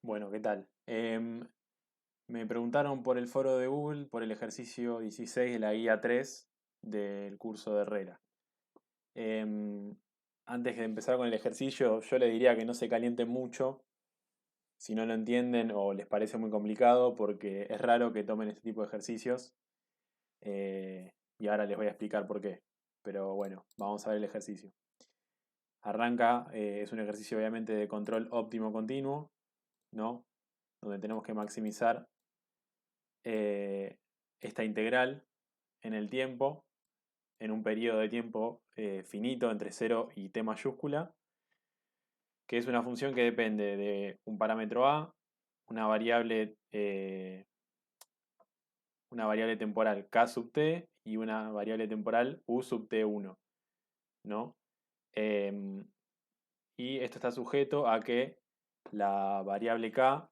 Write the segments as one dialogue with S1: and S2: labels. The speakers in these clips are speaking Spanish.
S1: Bueno, ¿qué tal? Me preguntaron por el foro de Google por el ejercicio 16 de la guía 3 del curso de Herrera. Em, Antes de empezar con el ejercicio, yo le diría que no se calienten mucho si no lo entienden o les parece muy complicado, porque es raro que tomen este tipo de ejercicios. Y ahora les voy a explicar por qué. Pero bueno, vamos a ver el ejercicio. Arranca, es un ejercicio obviamente de control óptimo continuo, ¿no? Donde tenemos que maximizar eh, esta integral en el tiempo, en un periodo de tiempo finito entre 0 y t mayúscula, que es una función que depende de un parámetro a, una variable, eh, una variable temporal k sub t y una variable temporal u sub t1, ¿no? Em, y esto está sujeto a que la variable k,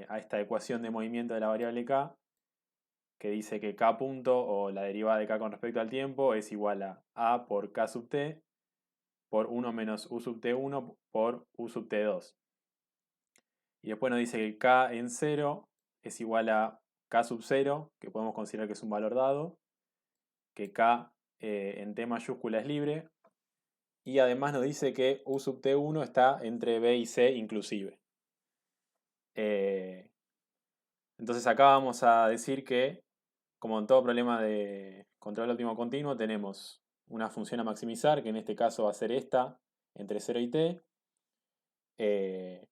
S1: a esta ecuación de movimiento de la variable k, que dice que k punto o la derivada de k con respecto al tiempo es igual a por k sub t por 1 menos u sub t1 por u sub t2. Y después nos dice que k en 0 es igual a k sub 0, que podemos considerar que es un valor dado, que k en t mayúscula es libre, y además nos dice que u sub t1 está entre b y c inclusive. Eh, entonces acá vamos a decir que, como en todo problema de control óptimo continuo, tenemos una función a maximizar, que en este caso va a ser esta, entre 0 y t,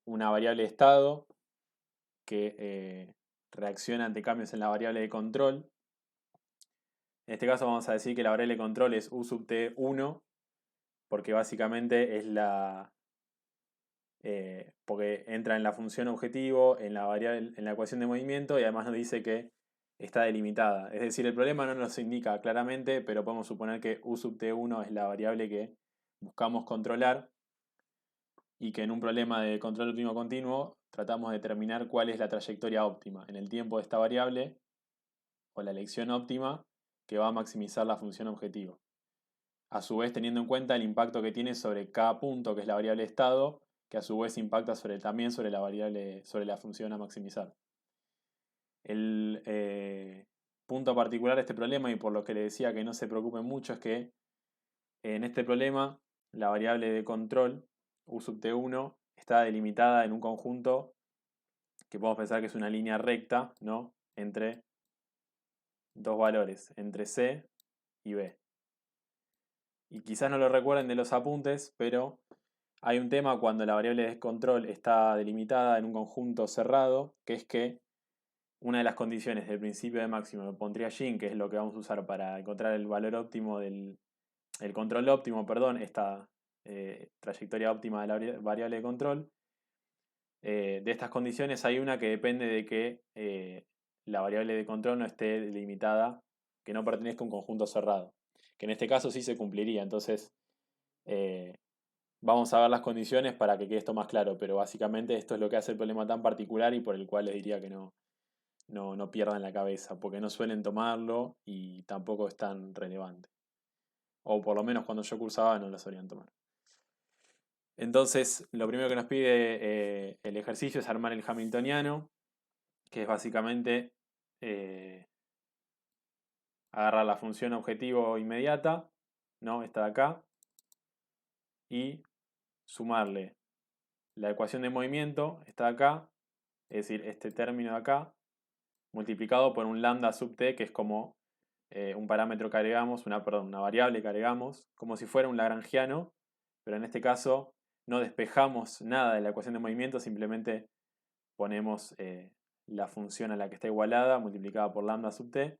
S1: una variable de estado que reacciona ante cambios en la variable de control. En este caso vamos a decir que la variable de control es u sub t1, porque básicamente es porque entra en la función objetivo, en la variable, en la ecuación de movimiento, y además nos dice que está delimitada. Es decir, el problema no nos indica claramente, pero podemos suponer que u sub t1 es la variable que buscamos controlar y que en un problema de control óptimo continuo tratamos de determinar cuál es la trayectoria óptima en el tiempo de esta variable o la elección óptima que va a maximizar la función objetivo. A su vez teniendo en cuenta el impacto que tiene sobre cada punto, que es la variable de estado, que a su vez impacta también sobre la variable, sobre la función a maximizar. El punto particular de este problema, y por lo que le decía que no se preocupen mucho, es que en este problema la variable de control, u sub t1, está delimitada en un conjunto que podemos pensar que es una línea recta, ¿no? Entre dos valores, entre c y b. Y quizás no lo recuerden de los apuntes, pero hay un tema cuando la variable de control está delimitada en un conjunto cerrado, que es que una de las condiciones del principio de máximo de Pontryagin, que es lo que vamos a usar para encontrar el valor óptimo el control óptimo, perdón, esta trayectoria óptima de la variable de control, de estas condiciones hay una que depende de que la variable de control no esté delimitada, que no pertenezca a un conjunto cerrado, que en este caso sí se cumpliría. Entonces, eh, vamos a ver las condiciones para que quede esto más claro, pero básicamente esto es lo que hace el problema tan particular y por el cual les diría que no pierdan la cabeza, porque no suelen tomarlo y tampoco es tan relevante. O por lo menos cuando yo cursaba no lo solían tomar. Entonces, lo primero que nos pide el ejercicio es armar el hamiltoniano, que es básicamente eh, agarrar la función objetivo inmediata, ¿no? Esta de acá, y sumarle la ecuación de movimiento, esta de acá, es decir, este término de acá, multiplicado por un lambda sub t, que es como un parámetro que agregamos, perdón, una variable que agregamos, como si fuera un lagrangiano, pero en este caso no despejamos nada de la ecuación de movimiento, simplemente ponemos la función a la que está igualada multiplicada por lambda sub t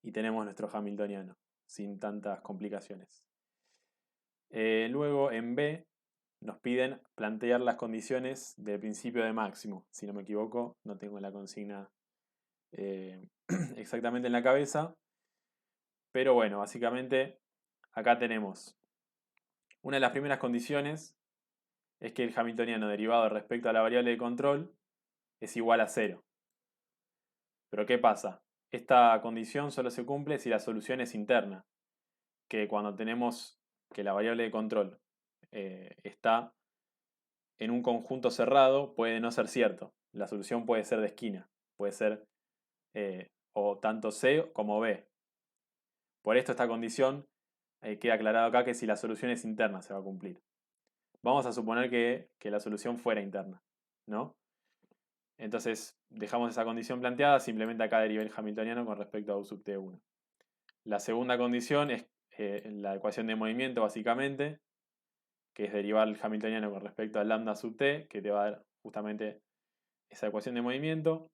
S1: y tenemos nuestro hamiltoniano, sin tantas complicaciones. Luego en B nos piden plantear las condiciones del principio de máximo. Si no me equivoco, no tengo la consigna eh, exactamente en la cabeza. Pero bueno, básicamente acá tenemos una de las primeras condiciones es que el hamiltoniano derivado respecto a la variable de control es igual a cero. Pero ¿qué pasa? Esta condición solo se cumple si la solución es interna, que cuando tenemos que la variable de control está en un conjunto cerrado puede no ser cierto. La solución puede ser de esquina, puede ser o tanto C como B. Por esto esta condición queda aclarado acá que si la solución es interna se va a cumplir. Vamos a suponer que la solución fuera interna, ¿no? Entonces dejamos esa condición planteada, simplemente acá deriva el hamiltoniano con respecto a U sub T1. La segunda condición es la ecuación de movimiento básicamente, que es derivar el hamiltoniano con respecto a lambda sub t, que te va a dar justamente esa ecuación de movimiento.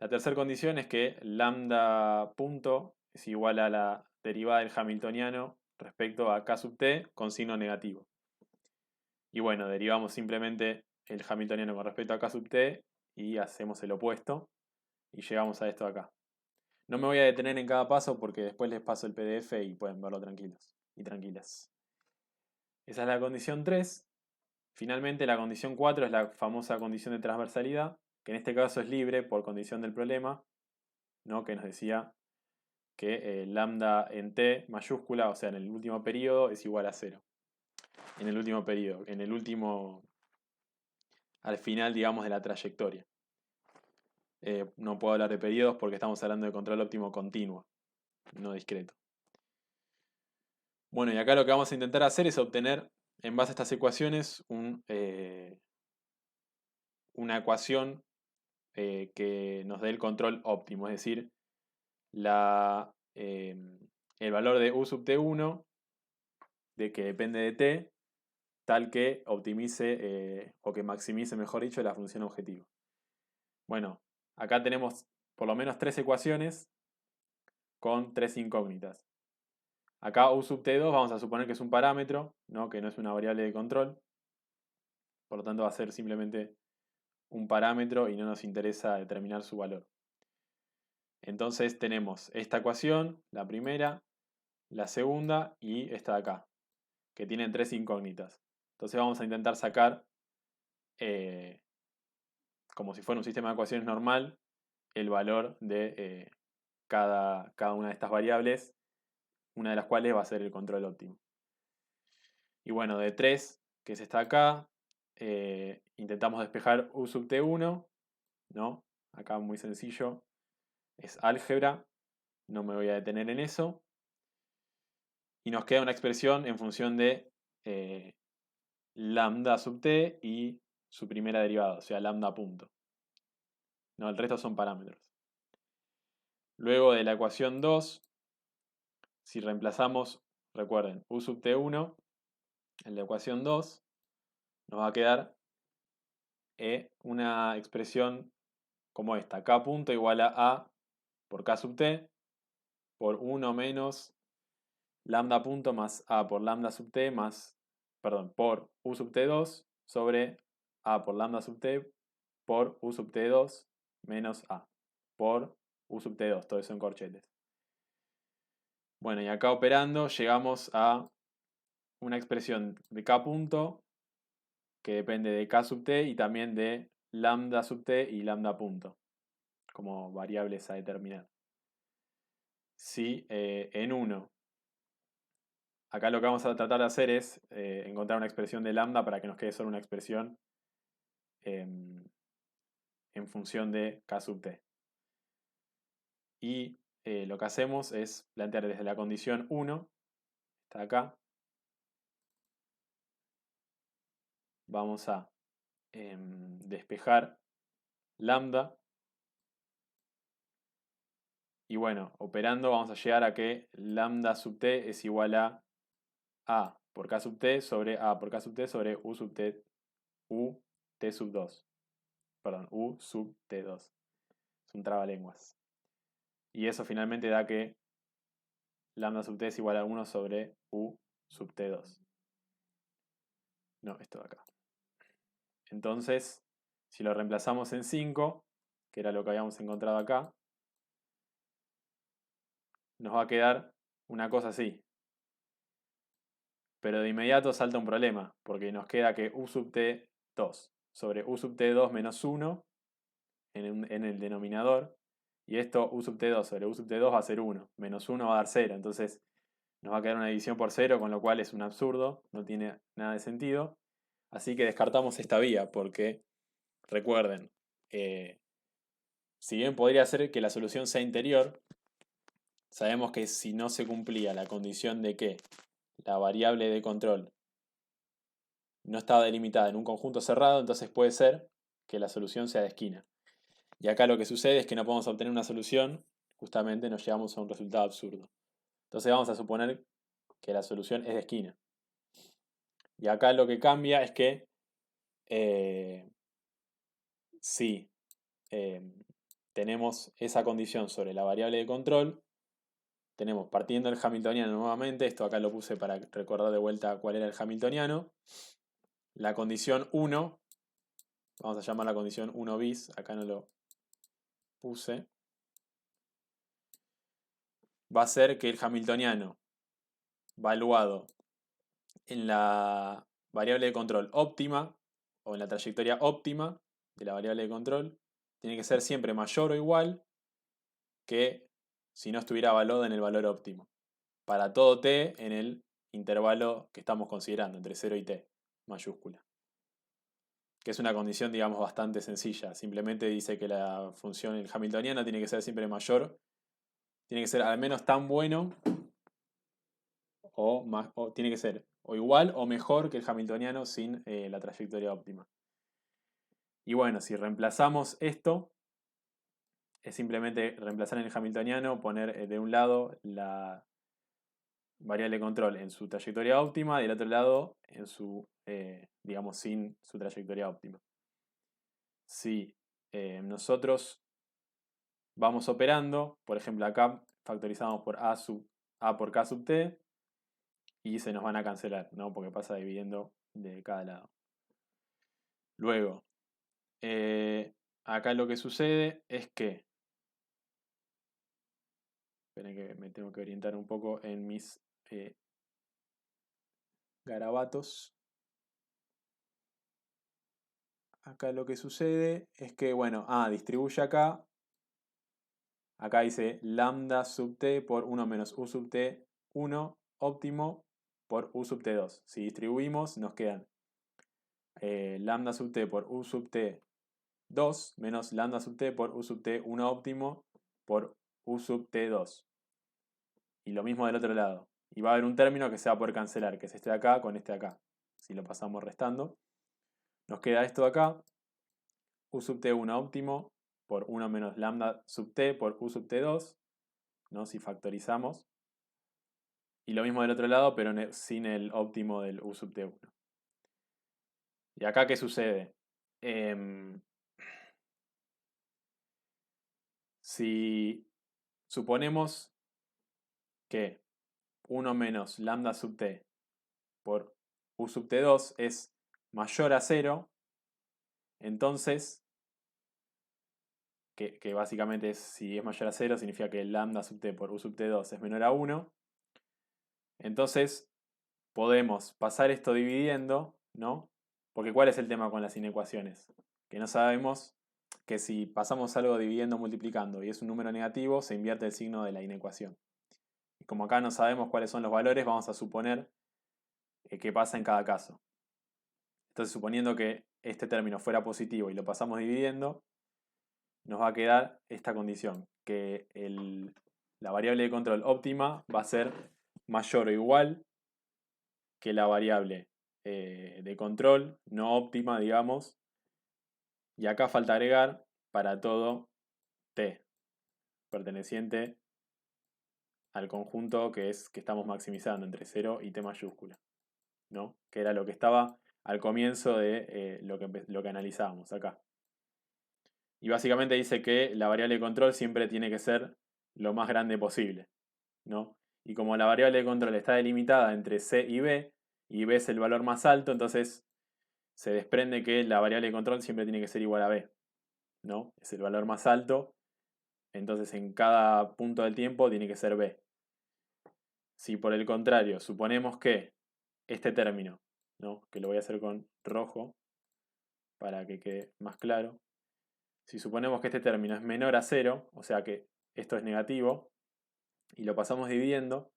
S1: La tercera condición es que lambda punto es igual a la derivada del hamiltoniano respecto a k sub t con signo negativo. Y bueno, derivamos simplemente el hamiltoniano con respecto a k sub t y hacemos el opuesto y llegamos a esto de acá. No me voy a detener en cada paso porque después les paso el PDF y pueden verlo tranquilos y tranquilas. Esa es la condición 3. Finalmente la condición 4 es la famosa condición de transversalidad, que en este caso es libre por condición del problema, ¿no? Que nos decía que lambda en t mayúscula, o sea, en el último periodo, es igual a 0. En el último periodo, al final, digamos, de la trayectoria. No puedo hablar de periodos porque estamos hablando de control óptimo continuo, no discreto. Bueno, y acá lo que vamos a intentar hacer es obtener, en base a estas ecuaciones, una ecuación que nos dé el control óptimo, es decir, el valor de U sub T1, de que depende de T, tal que optimice o que maximice, mejor dicho, la función objetivo. Bueno, acá tenemos por lo menos 3 ecuaciones con 3 incógnitas. Acá U sub T2 vamos a suponer que es un parámetro, ¿no? Que no es una variable de control. Por lo tanto va a ser simplemente un parámetro y no nos interesa determinar su valor. Entonces tenemos esta ecuación, la primera, la segunda y esta de acá, que tienen 3 incógnitas. Entonces vamos a intentar sacar, como si fuera un sistema de ecuaciones normal, el valor de cada una de estas variables, una de las cuales va a ser el control óptimo. Y bueno, de 3, que es esta de acá, intentamos despejar U sub T1, ¿no? Acá muy sencillo, es álgebra, no me voy a detener en eso. Y nos queda una expresión en función de lambda sub t y su primera derivada, o sea, lambda punto. No, el resto son parámetros. Luego de la ecuación 2, si reemplazamos, recuerden, U sub T1 en la ecuación 2, nos va a quedar una expresión como esta, k punto igual a por k sub t, por 1 menos lambda punto más a por lambda sub t más, perdón, por U sub T2 sobre a por lambda sub t por U sub T2 menos a por U sub T2, todo eso en corchetes. Bueno, y acá operando llegamos a una expresión de k punto que depende de k sub t y también de lambda sub t y lambda punto como variables a determinar. Si en 1, acá lo que vamos a tratar de hacer es encontrar una expresión de lambda para que nos quede solo una expresión en función de k sub t. Y lo que hacemos es plantear desde la condición 1, está acá, vamos a despejar lambda. Y bueno, operando vamos a llegar a que lambda sub t es igual a por k sub t sobre a por k sub t sobre u sub t, u t sub 2. Perdón, u sub t2. Es un trabalenguas. Y eso finalmente da que lambda sub t es igual a 1 sobre u sub t2. No, esto de acá. Entonces, si lo reemplazamos en 5, que era lo que habíamos encontrado acá, nos va a quedar una cosa así. Pero de inmediato salta un problema, porque nos queda que u sub t2 sobre u sub t2 menos 1 en el denominador, y esto u sub t2 sobre u sub t2 va a ser 1, menos 1 va a dar 0, entonces nos va a quedar una división por 0, con lo cual es un absurdo, no tiene nada de sentido. Así que descartamos esta vía porque, recuerden, si bien podría ser que la solución sea interior, sabemos que si no se cumplía la condición de que la variable de control no estaba delimitada en un conjunto cerrado, entonces puede ser que la solución sea de esquina. Y acá lo que sucede es que no podemos obtener una solución, justamente nos llevamos a un resultado absurdo. Entonces vamos a suponer que la solución es de esquina. Y acá lo que cambia es que si tenemos esa condición sobre la variable de control, tenemos partiendo del hamiltoniano nuevamente, esto acá lo puse para recordar de vuelta cuál era el hamiltoniano, la condición 1, vamos a llamar la condición 1 bis, acá no lo puse, va a ser que el hamiltoniano valuado en la variable de control óptima o en la trayectoria óptima de la variable de control tiene que ser siempre mayor o igual que si no estuviera evaluado en el valor óptimo. Para todo t en el intervalo que estamos considerando, entre 0 y t, mayúscula. Que es una condición, digamos, bastante sencilla. Simplemente dice que la función en hamiltoniana tiene que ser siempre mayor, tiene que ser al menos tan bueno o tiene que ser o igual o mejor que el hamiltoniano sin la trayectoria óptima. Y bueno, si reemplazamos esto, es simplemente reemplazar en el hamiltoniano, poner de un lado la variable de control en su trayectoria óptima, y del otro lado en su, digamos, sin su trayectoria óptima. Si nosotros vamos operando, por ejemplo acá factorizamos por a por k sub t, y se nos van a cancelar, ¿no? Porque pasa dividiendo de cada lado. Luego, acá lo que sucede es que, esperen que me tengo que orientar un poco en mis garabatos. Acá lo que sucede es que, bueno, distribuye acá. Acá dice lambda sub t por 1 menos u sub t 1 óptimo por u sub t 2. Si distribuimos, nos quedan lambda sub t por u sub t 2 menos lambda sub t por u sub t 1 óptimo por u sub t 2. Y lo mismo del otro lado. Y va a haber un término que se va a poder cancelar, que es este de acá con este de acá. Si lo pasamos restando, nos queda esto de acá, u sub t 1 óptimo por 1 menos lambda sub t por u sub t 2, ¿no? Si factorizamos. Y lo mismo del otro lado, pero sin el óptimo del u sub t1. ¿Y acá qué sucede? Si suponemos que 1 menos lambda sub t por u sub t2 es mayor a 0, entonces, que básicamente si es mayor a 0 significa que lambda sub t por u sub t2 es menor a 1, entonces podemos pasar esto dividiendo, ¿no? Porque ¿cuál es el tema con las inecuaciones? Que no sabemos que si pasamos algo dividiendo o multiplicando y es un número negativo, se invierte el signo de la inecuación. Y como acá no sabemos cuáles son los valores, vamos a suponer qué pasa en cada caso. Entonces, suponiendo que este término fuera positivo y lo pasamos dividiendo, nos va a quedar esta condición, que la variable de control óptima va a ser mayor o igual que la variable de control no óptima, digamos, y acá falta agregar para todo t, perteneciente al conjunto que estamos maximizando entre 0 y t mayúscula, ¿no? Que era lo que estaba al comienzo de lo que analizábamos acá. Y básicamente dice que la variable de control siempre tiene que ser lo más grande posible, ¿no? Y como la variable de control está delimitada entre c y b es el valor más alto, entonces se desprende que la variable de control siempre tiene que ser igual a b, ¿no? Es el valor más alto, entonces en cada punto del tiempo tiene que ser b. Si por el contrario suponemos que este término, ¿no? Que lo voy a hacer con rojo para que quede más claro, si suponemos que este término es menor a 0, o sea que esto es negativo, y lo pasamos dividiendo,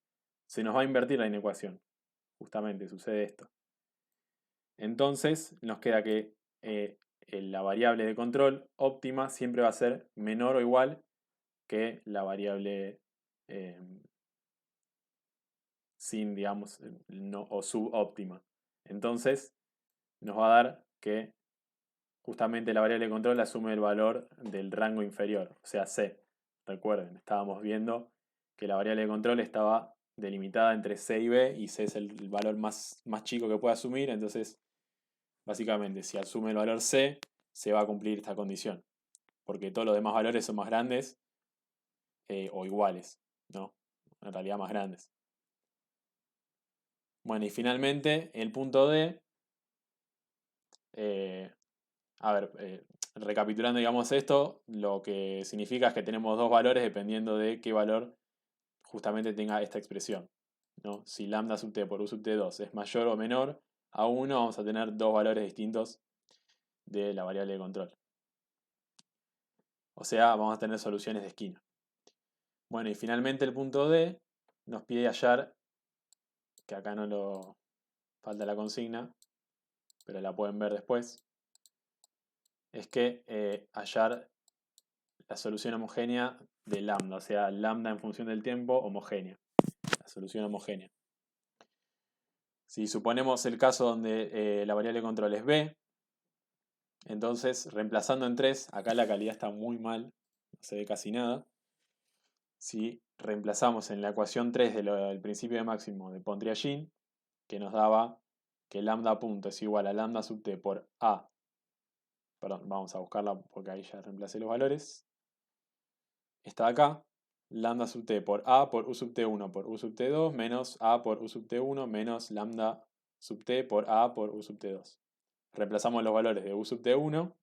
S1: se nos va a invertir la inecuación. Justamente sucede esto. Entonces nos queda que la variable de control óptima siempre va a ser menor o igual que la variable eh, sin, digamos, no, o subóptima. Entonces nos va a dar que justamente la variable de control asume el valor del rango inferior, o sea, C. Recuerden, estábamos viendo que la variable de control estaba delimitada entre C y B, y C es el valor más chico que puede asumir, entonces, básicamente, si asume el valor C, se va a cumplir esta condición, porque todos los demás valores son más grandes o iguales, ¿no? En realidad más grandes. Bueno, y finalmente, el punto D, eh, a ver, recapitulando, digamos esto, lo que significa es que tenemos dos valores dependiendo de qué valor justamente tenga esta expresión, ¿no? Si lambda sub t por u sub t2 es mayor o menor a 1, vamos a tener dos valores distintos de la variable de control. O sea, vamos a tener soluciones de esquina. Bueno, y finalmente el punto D nos pide hallar, que acá no lo falta la consigna, pero la pueden ver después, es que hallar la solución homogénea de lambda, o sea, lambda en función del tiempo homogénea, la solución homogénea. Si suponemos el caso donde la variable de control es b, entonces reemplazando en 3, acá la calidad está muy mal, no se ve casi nada. Si reemplazamos en la ecuación 3 del principio de máximo de Pontryagin, que nos daba que lambda punto es igual a lambda sub t por a, perdón, vamos a buscarla porque ahí ya reemplacé los valores, está acá, lambda sub t por a por u sub t1 por u sub t2 menos a por u sub t1 menos lambda sub t por a por u sub t2. Reemplazamos los valores de u sub t1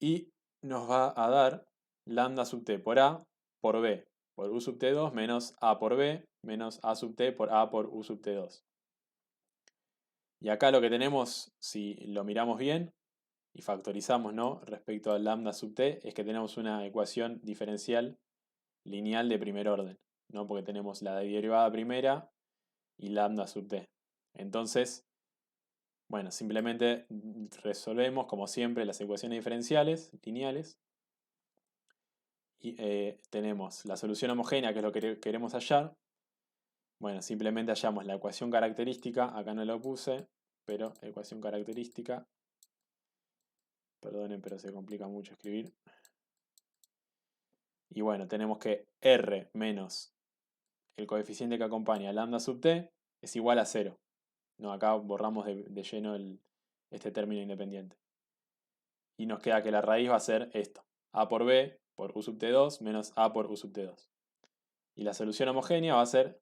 S1: y nos va a dar lambda sub t por a por b por u sub t2 menos a por b menos a sub t por a por u sub t2. Y acá lo que tenemos, si lo miramos bien y factorizamos, ¿no?, respecto al lambda sub t, es que tenemos una ecuación diferencial lineal de primer orden, ¿no? Porque tenemos la derivada primera y lambda sub t. Entonces, bueno, simplemente resolvemos, como siempre, las ecuaciones diferenciales lineales. Y tenemos la solución homogénea, que es lo que queremos hallar. Bueno, simplemente hallamos la ecuación característica, acá no lo puse, pero ecuación característica, perdonen, pero se complica mucho escribir. Y bueno, tenemos que R menos el coeficiente que acompaña lambda sub t es igual a 0. No, acá borramos de lleno este término independiente. Y nos queda que la raíz va a ser esto, a por b por u sub t2 menos a por u sub t2. Y la solución homogénea va a ser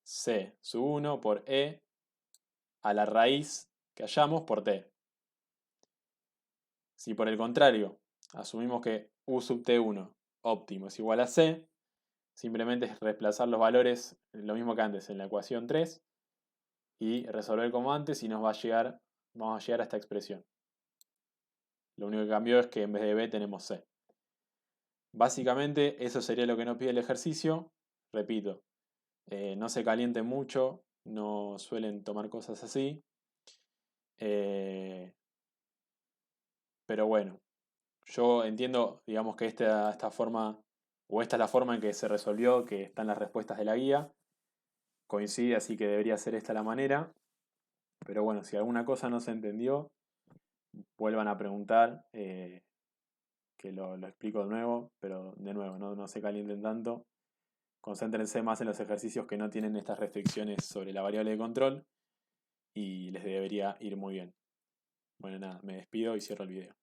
S1: c sub 1 por e a la raíz que hallamos por t. Si por el contrario asumimos que u sub t1 óptimo es igual a c, simplemente es reemplazar los valores, lo mismo que antes, en la ecuación 3 y resolver como antes y vamos a llegar a esta expresión. Lo único que cambió es que en vez de b tenemos c. Básicamente eso sería lo que nos pide el ejercicio. Repito, no se calienten mucho, no suelen tomar cosas así. Pero bueno, yo entiendo, digamos, que esta forma, o esta es la forma en que se resolvió, que están las respuestas de la guía. Coincide, así que debería ser esta la manera. Pero bueno, si alguna cosa no se entendió, vuelvan a preguntar, que lo explico de nuevo, pero de nuevo, no se calienten tanto. Concéntrense más en los ejercicios que no tienen estas restricciones sobre la variable de control y les debería ir muy bien. Bueno, nada, me despido y cierro el video.